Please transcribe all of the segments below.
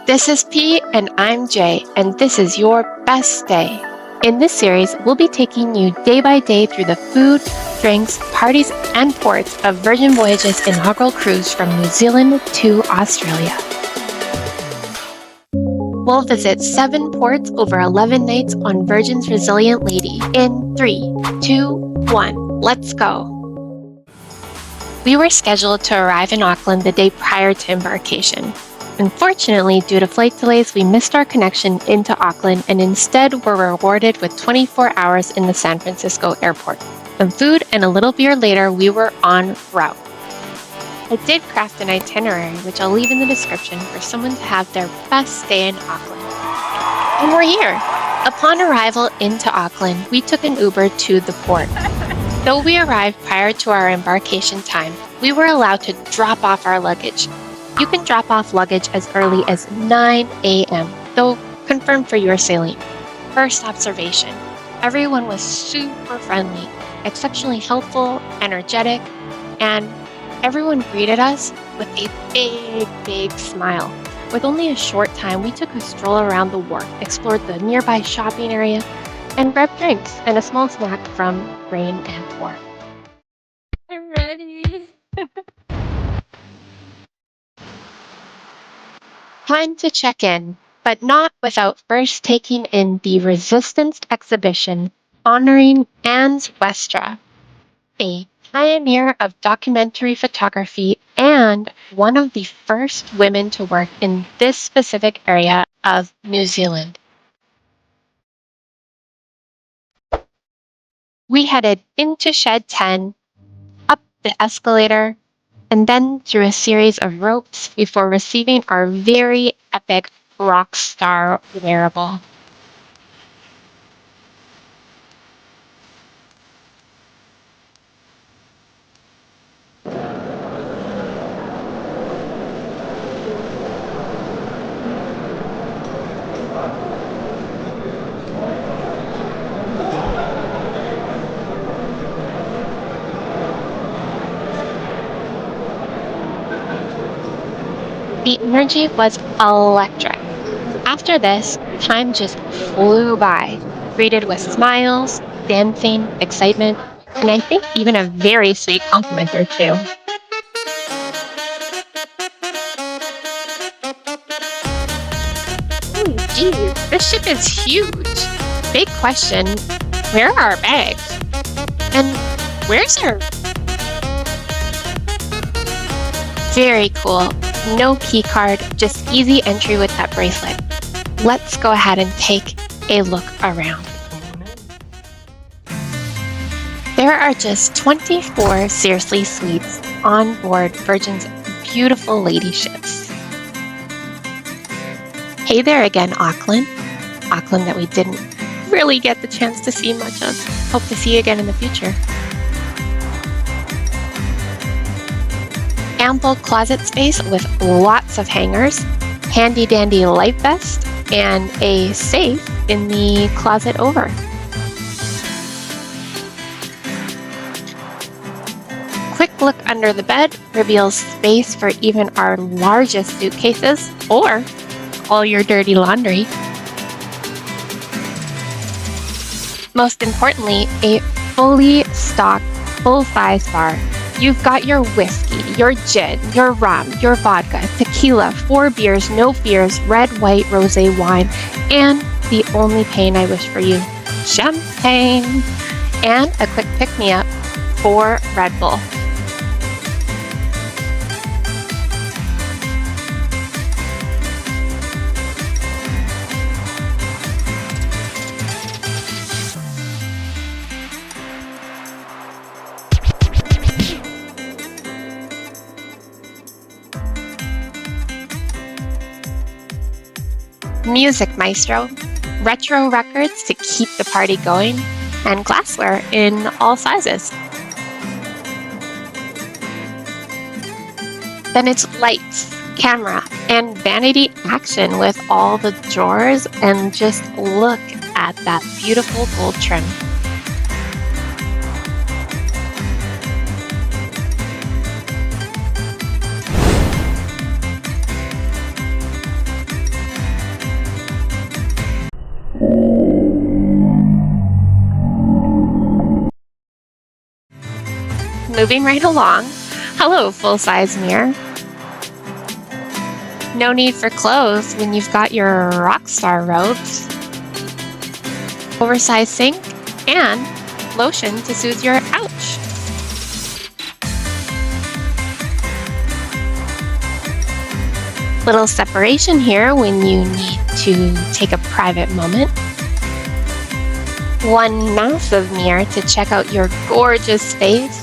This is P and I'm J, and this is your best day. In this series, we'll be taking you day by day through the food, drinks, parties, and ports of Virgin Voyages' inaugural cruise from New Zealand to Australia. We'll visit 7 ports over 11 nights on Virgin's Resilient Lady in 3, 2, 1, let's go. We were scheduled to arrive in Auckland the day prior to embarkation. Unfortunately, due to flight delays, we missed our connection into Auckland and instead were rewarded with 24 hours in the San Francisco airport. Some food and a little beer later, we were en route. I did craft an itinerary, which I'll leave in the description for someone to have their best day in Auckland. And we're here! Upon arrival into Auckland, we took an Uber to the port. Though we arrived prior to our embarkation time, we were allowed to drop off our luggage. You can drop off luggage as early as 9 a.m., though confirmed for your sailing. First observation, everyone was super friendly, exceptionally helpful, energetic, and everyone greeted us with a big smile. With only a short time, we took a stroll around the wharf, explored the nearby shopping area, and grabbed drinks and a small snack from Rain and Port. I'm ready! Time to check in, but not without first taking in the Resistance exhibition honoring Anne Westra, a pioneer of documentary photography and one of the first women to work in this specific area of New Zealand. We headed into Shed 10, up the escalator, and then through a series of ropes before receiving our very epic Rockstar wearable. The energy was electric. After this, time just flew by, greeted with smiles, dancing, excitement, and I think even a very sweet compliment or two. Oh geez, this ship is huge. Big question, where are our bags? And where's her? Very cool. No key card, just easy entry with that bracelet. Let's go ahead and take a look around. There are just 24 Seriously suites on board Virgin's beautiful lady ships. Hey there again, Auckland. Auckland that we didn't really get the chance to see much of. Hope to see you again in the future. Ample closet space with lots of hangers, handy dandy life vest, and a safe in the closet over. Quick look under the bed reveals space for even our largest suitcases or all your dirty laundry. Most importantly, a fully stocked full-size bar. You've got your whiskey, your gin, your rum, your vodka, tequila, 4 beers, no fears, red, white, rosé wine, and the only pain I wish for you, champagne, and a quick pick-me-up for Redbull. Music Maestro, retro records to keep the party going, and glassware in all sizes. Then it's lights, camera, and vanity action with all the drawers, and just look at that beautiful gold trim. moving right along. Hello, full-size mirror. No need for clothes when you've got your Rockstar robes. Oversized sink and lotion to soothe your ouch. Little separation here when you need to take a private moment. One massive mirror to check out your gorgeous face.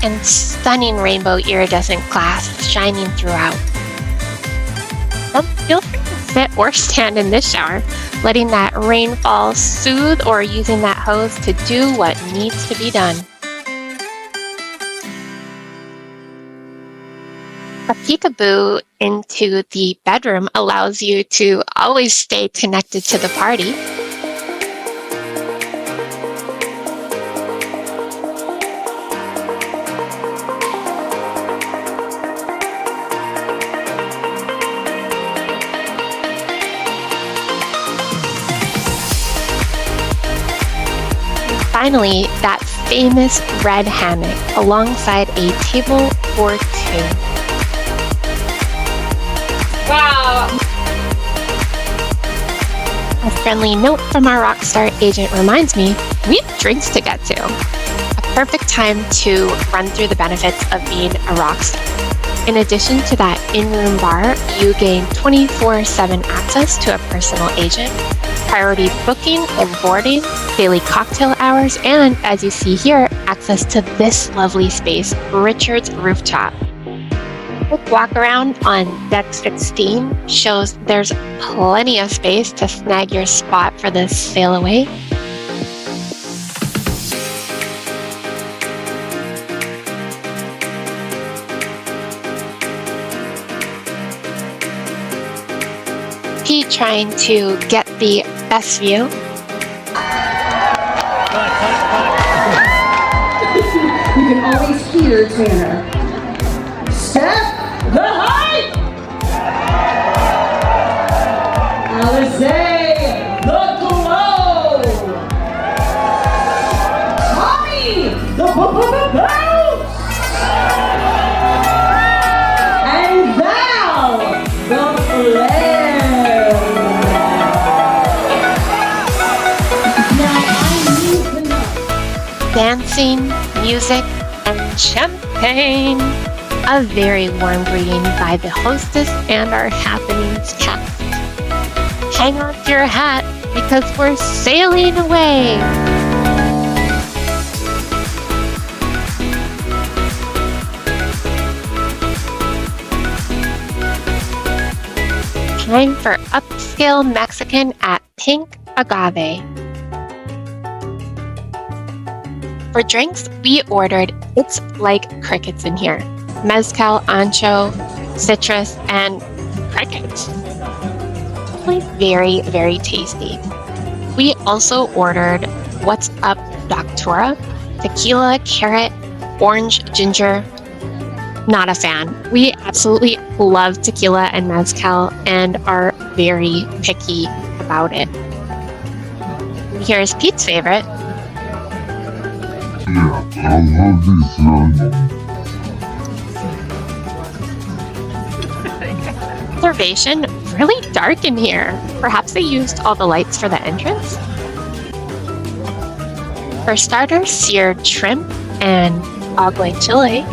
And stunning rainbow iridescent glass shining throughout. Feel free to sit or stand in this shower, letting that rainfall soothe or using that hose to do what needs to be done. A peekaboo into the bedroom allows you to always stay connected to the party. Finally, that famous red hammock alongside a table for two. Wow! A friendly note from our Rockstar agent reminds me we have drinks to get to. A perfect time to run through the benefits of being a Rockstar. In addition to that in-room bar, you gain 24/7 access to a personal agent, priority booking and boarding, daily cocktail hours, and as you see here, access to this lovely space, Richard's Rooftop. Quick walk around on deck 16 shows there's plenty of space to snag your spot for this sail away. Pete trying to get the best view. You can always hear Tanner. Step the height! Alice, the glow! Tommy, the bounce! And Val, the flare! Now I need to know. Dancing, music, and champagne. A very warm greeting by the hostess and our happenings cast. Hang on to your hat because we're sailing away. Time for upscale Mexican at Pink Agave. For drinks, we ordered It's Like Crickets in here. Mezcal, ancho, citrus, and crickets. Really very, very tasty. We also ordered What's Up Doctora, tequila, carrot, orange, ginger. Not a fan. We absolutely love tequila and mezcal and are very picky about it. Here's Pete's favorite. Yeah, I love this one. Observation, really dark in here. Perhaps they used all the lights for the entrance? For starters, seared shrimp and aguachile.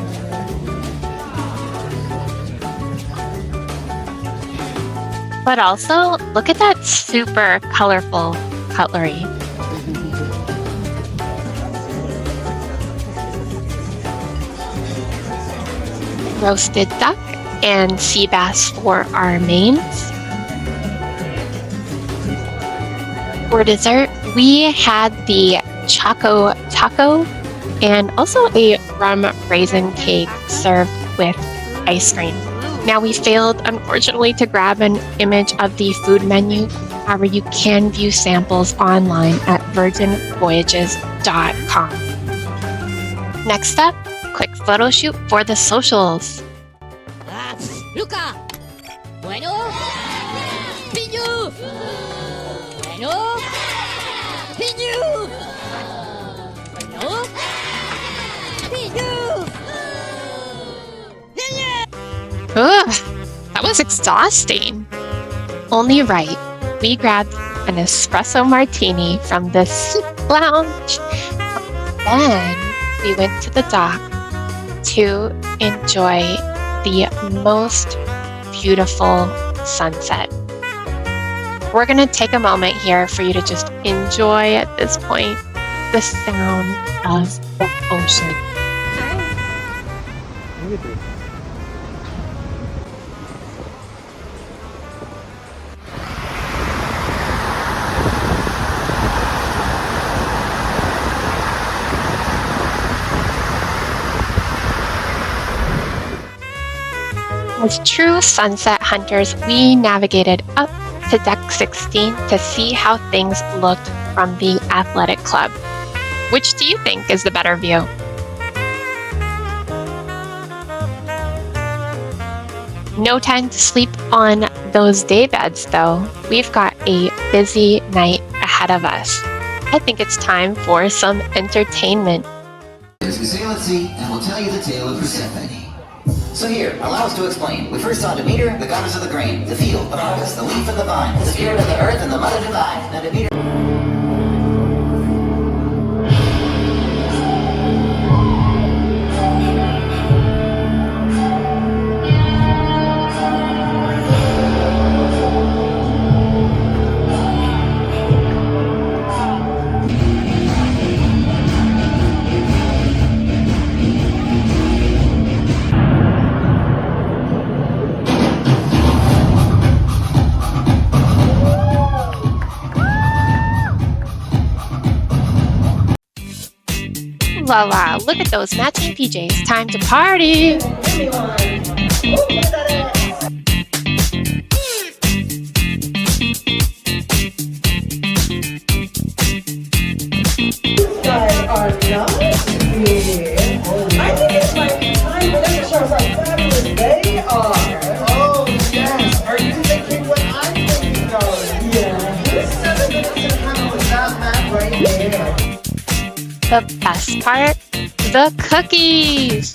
But also, look at that super colorful cutlery. Roasted duck and sea bass for our mains. For dessert, we had the Choco Taco and also a rum raisin cake served with ice cream. Now, we failed, unfortunately, to grab an image of the food menu. However, you can view samples online at virginvoyages.com. Next up, quick photo shoot for the socials. Luca! Bueno! Pinyu! Bueno! Pinyu! Bueno! Ugh, that was exhausting. Only right, we grabbed an espresso martini from the soup lounge. Then we went to the dock to enjoy the most beautiful sunset. We're going to take a moment here for you to just enjoy at this point the sound of the ocean. As true sunset hunters, we navigated up to deck 16 to see how things looked from the athletic club. Which do you think is the better view? No time to sleep on those day beds, though. We've got a busy night ahead of us. I think it's time for some entertainment. As we sail at sea, and we'll tell you the tale of Persephone. So here, allow us to explain. We first saw Demeter, the goddess of the grain, the field, the harvest, the leaf and the vine, the spirit of the earth and the mother divine. Now Demeter... La la, look at those matching PJs. Time to party! guys are nasty. I think it's like time for them to show us how fabulous they are. Oh, yes. Are you thinking what I'm thinking of? Yeah. This 7 minutes and a half with that map right there. The best part? The cookies!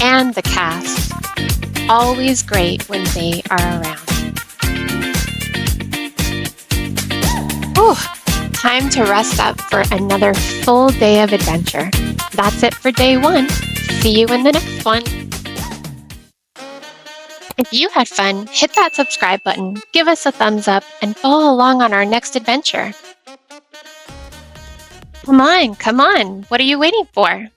And the cast. Always great when they are around. Whew! Time to rest up for another full day of adventure. That's it for day 1. See you in the next one. If you had fun, hit that subscribe button, give us a thumbs up, and follow along on our next adventure. Come on, come on. What are you waiting for?